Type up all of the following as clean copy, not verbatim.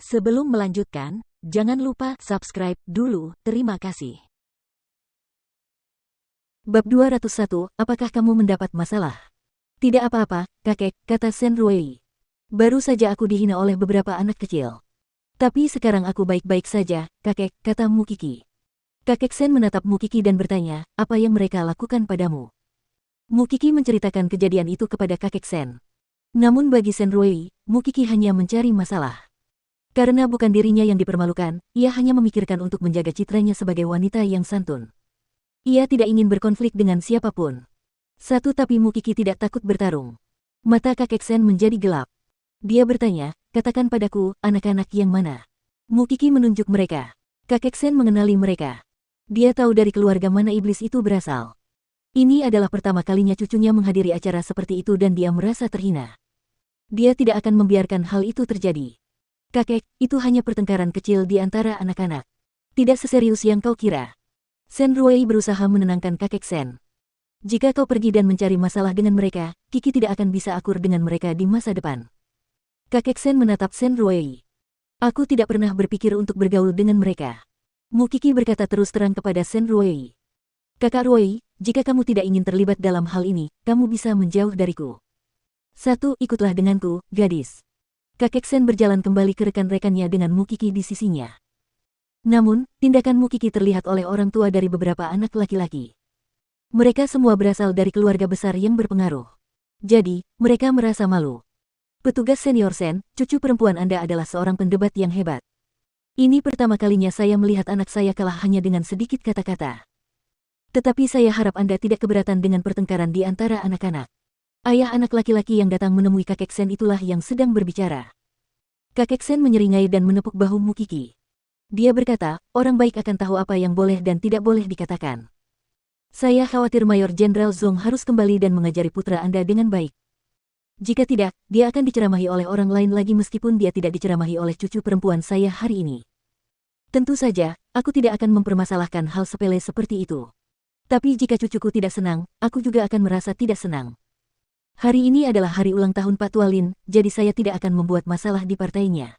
Sebelum melanjutkan, jangan lupa subscribe dulu, terima kasih. Bab 201, apakah kamu mendapat masalah? Tidak apa-apa, kakek, kata Shen Ruei. Baru saja aku dihina oleh beberapa anak kecil. Tapi sekarang aku baik-baik saja, kakek, kata Mukiki. Kakek Shen menatap Mukiki dan bertanya, apa yang mereka lakukan padamu? Mukiki menceritakan kejadian itu kepada kakek Shen. Namun bagi Shen Ruei, Mukiki hanya mencari masalah. Karena bukan dirinya yang dipermalukan, ia hanya memikirkan untuk menjaga citranya sebagai wanita yang santun. Ia tidak ingin berkonflik dengan siapapun. Tapi Mukiki tidak takut bertarung. Mata kakek Shen menjadi gelap. Dia bertanya, katakan padaku, anak-anak yang mana? Mukiki menunjuk mereka. Kakek Shen mengenali mereka. Dia tahu dari keluarga mana iblis itu berasal. Ini adalah pertama kalinya cucunya menghadiri acara seperti itu dan dia merasa terhina. Dia tidak akan membiarkan hal itu terjadi. Kakek, itu hanya pertengkaran kecil di antara anak-anak. Tidak seserius yang kau kira. Shen Ruei berusaha menenangkan kakek Shen. Jika kau pergi dan mencari masalah dengan mereka, Kiki tidak akan bisa akur dengan mereka di masa depan. Kakek Shen menatap Shen Ruei. Aku tidak pernah berpikir untuk bergaul dengan mereka. Mukiki berkata terus terang kepada Shen Ruei. Kakak Ruei, jika kamu tidak ingin terlibat dalam hal ini, kamu bisa menjauh dariku. Ikutlah denganku, gadis. Kakek Shen berjalan kembali ke rekan-rekannya dengan Mukiki di sisinya. Namun, tindakan Mukiki terlihat oleh orang tua dari beberapa anak laki-laki. Mereka semua berasal dari keluarga besar yang berpengaruh. Jadi, mereka merasa malu. Petugas senior Shen, cucu perempuan Anda adalah seorang pendebat yang hebat. Ini pertama kalinya saya melihat anak saya kalah hanya dengan sedikit kata-kata. Tetapi saya harap Anda tidak keberatan dengan pertengkaran di antara anak-anak. Ayah anak laki-laki yang datang menemui kakek Shen itulah yang sedang berbicara. Kakek Shen menyeringai dan menepuk bahu Mukiki. Dia berkata, orang baik akan tahu apa yang boleh dan tidak boleh dikatakan. Saya khawatir Mayor Jenderal Zhong harus kembali dan mengajari putra Anda dengan baik. Jika tidak, dia akan diceramahi oleh orang lain lagi meskipun dia tidak diceramahi oleh cucu perempuan saya hari ini. Tentu saja, aku tidak akan mempermasalahkan hal sepele seperti itu. Tapi jika cucuku tidak senang, aku juga akan merasa tidak senang. Hari ini adalah hari ulang tahun Pak Tualin, jadi saya tidak akan membuat masalah di partainya.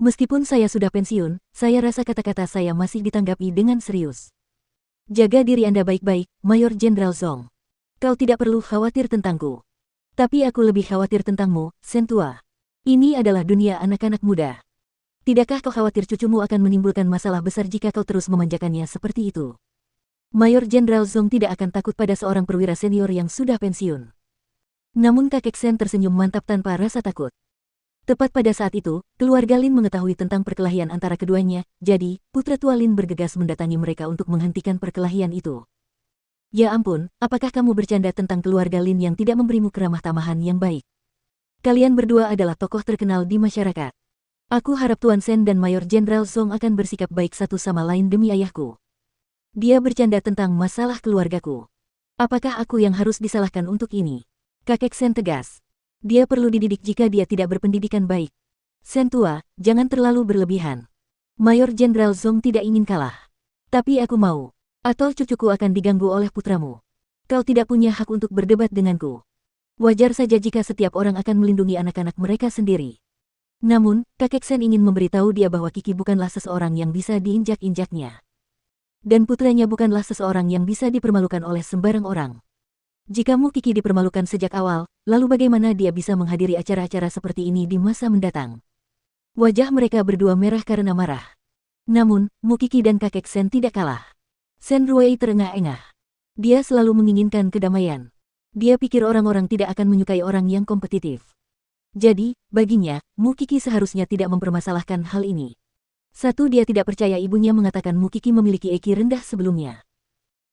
Meskipun saya sudah pensiun, saya rasa kata-kata saya masih ditanggapi dengan serius. Jaga diri Anda baik-baik, Mayor Jenderal Zhong. Kau tidak perlu khawatir tentangku. Tapi aku lebih khawatir tentangmu, Shen Tua. Ini adalah dunia anak-anak muda. Tidakkah kau khawatir cucumu akan menimbulkan masalah besar jika kau terus memanjakannya seperti itu? Mayor Jenderal Zhong tidak akan takut pada seorang perwira senior yang sudah pensiun. Namun kakek Shen tersenyum mantap tanpa rasa takut. Tepat pada saat itu, keluarga Lin mengetahui tentang perkelahian antara keduanya, jadi, putra tua Lin bergegas mendatangi mereka untuk menghentikan perkelahian itu. Ya ampun, apakah kamu bercanda tentang keluarga Lin yang tidak memberimu keramah tamahan yang baik? Kalian berdua adalah tokoh terkenal di masyarakat. Aku harap Tuan Shen dan Mayor Jenderal Zhong akan bersikap baik satu sama lain demi ayahku. Dia bercanda tentang masalah keluargaku. Apakah aku yang harus disalahkan untuk ini? Kakek Shen tegas. Dia perlu dididik jika dia tidak berpendidikan baik. Shen Tua, jangan terlalu berlebihan. Mayor Jenderal Zhong tidak ingin kalah. Tapi aku mau. Atau cucuku akan diganggu oleh putramu. Kau tidak punya hak untuk berdebat denganku. Wajar saja jika setiap orang akan melindungi anak-anak mereka sendiri. Namun, kakek Shen ingin memberitahu dia bahwa Kiki bukanlah seseorang yang bisa diinjak-injaknya. Dan putranya bukanlah seseorang yang bisa dipermalukan oleh sembarang orang. Jika Mukiki dipermalukan sejak awal, lalu bagaimana dia bisa menghadiri acara-acara seperti ini di masa mendatang? Wajah mereka berdua merah karena marah. Namun, Mukiki dan kakek Shen tidak kalah. Shen Ruei terengah-engah. Dia selalu menginginkan kedamaian. Dia pikir orang-orang tidak akan menyukai orang yang kompetitif. Jadi, baginya, Mukiki seharusnya tidak mempermasalahkan hal ini. Dia tidak percaya ibunya mengatakan Mukiki memiliki EQ rendah sebelumnya.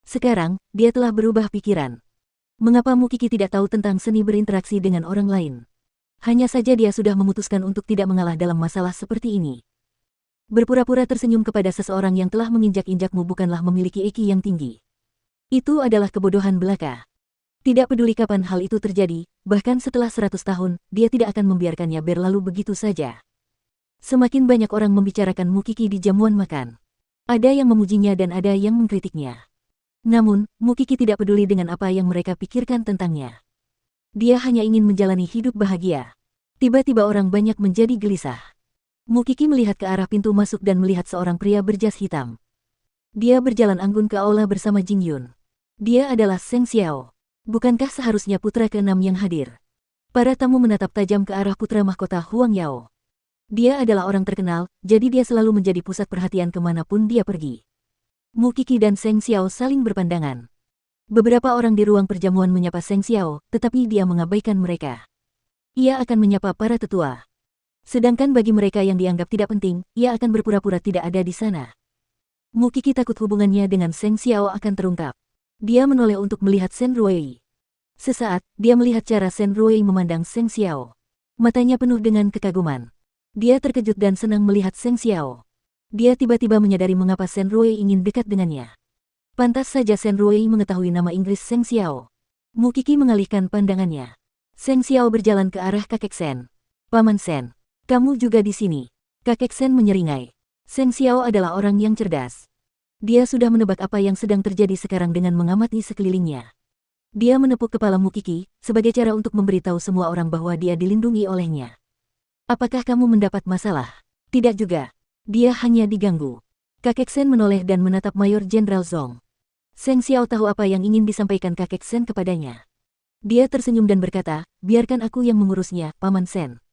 Sekarang, dia telah berubah pikiran. Mengapa Mukiki tidak tahu tentang seni berinteraksi dengan orang lain? Hanya saja dia sudah memutuskan untuk tidak mengalah dalam masalah seperti ini. Berpura-pura tersenyum kepada seseorang yang telah menginjak-injakmu bukanlah memiliki EQ yang tinggi. Itu adalah kebodohan belaka. Tidak peduli kapan hal itu terjadi, bahkan setelah 100 tahun, dia tidak akan membiarkannya berlalu begitu saja. Semakin banyak orang membicarakan Mukiki di jamuan makan. Ada yang memujinya dan ada yang mengkritiknya. Namun, Mukiki tidak peduli dengan apa yang mereka pikirkan tentangnya. Dia hanya ingin menjalani hidup bahagia. Tiba-tiba orang banyak menjadi gelisah. Mukiki melihat ke arah pintu masuk dan melihat seorang pria berjas hitam. Dia berjalan anggun ke aula bersama Jing Yun. Dia adalah Seng Xiao. Bukankah seharusnya putra keenam yang hadir? Para tamu menatap tajam ke arah putra mahkota Huang Yao. Dia adalah orang terkenal, jadi dia selalu menjadi pusat perhatian kemanapun dia pergi. Mukiki dan Seng Xiao saling berpandangan. Beberapa orang di ruang perjamuan menyapa Seng Xiao, tetapi dia mengabaikan mereka. Ia akan menyapa para tetua. Sedangkan bagi mereka yang dianggap tidak penting, ia akan berpura-pura tidak ada di sana. Mukiki takut hubungannya dengan Seng Xiao akan terungkap. Dia menoleh untuk melihat Shen Ruei. Sesaat, dia melihat cara Shen Ruei memandang Seng Xiao. Matanya penuh dengan kekaguman. Dia terkejut dan senang melihat Seng Xiao. Dia tiba-tiba menyadari mengapa Shen Ruei ingin dekat dengannya. Pantas saja Shen Ruei mengetahui nama Inggris Seng Xiao. Mukiki mengalihkan pandangannya. Seng Xiao berjalan ke arah kakek Shen. Paman Shen, kamu juga di sini. Kakek Shen menyeringai. Seng Xiao adalah orang yang cerdas. Dia sudah menebak apa yang sedang terjadi sekarang dengan mengamati sekelilingnya. Dia menepuk kepala Mukiki, sebagai cara untuk memberitahu semua orang bahwa dia dilindungi olehnya. Apakah kamu mendapat masalah? Tidak juga. Dia hanya diganggu. Kakek Shen menoleh dan menatap Mayor Jenderal Zong. Seng Xiao tahu apa yang ingin disampaikan kakek Shen kepadanya. Dia tersenyum dan berkata, biarkan aku yang mengurusnya, Paman Shen.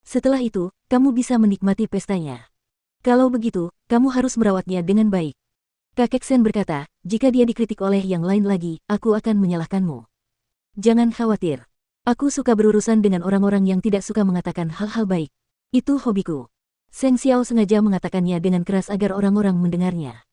Setelah itu, kamu bisa menikmati pestanya. Kalau begitu, kamu harus merawatnya dengan baik. Kakek Shen berkata, jika dia dikritik oleh yang lain lagi, aku akan menyalahkanmu. Jangan khawatir. Aku suka berurusan dengan orang-orang yang tidak suka mengatakan hal-hal baik. Itu hobiku. Seng Xiao sengaja mengatakannya dengan keras agar orang-orang mendengarnya.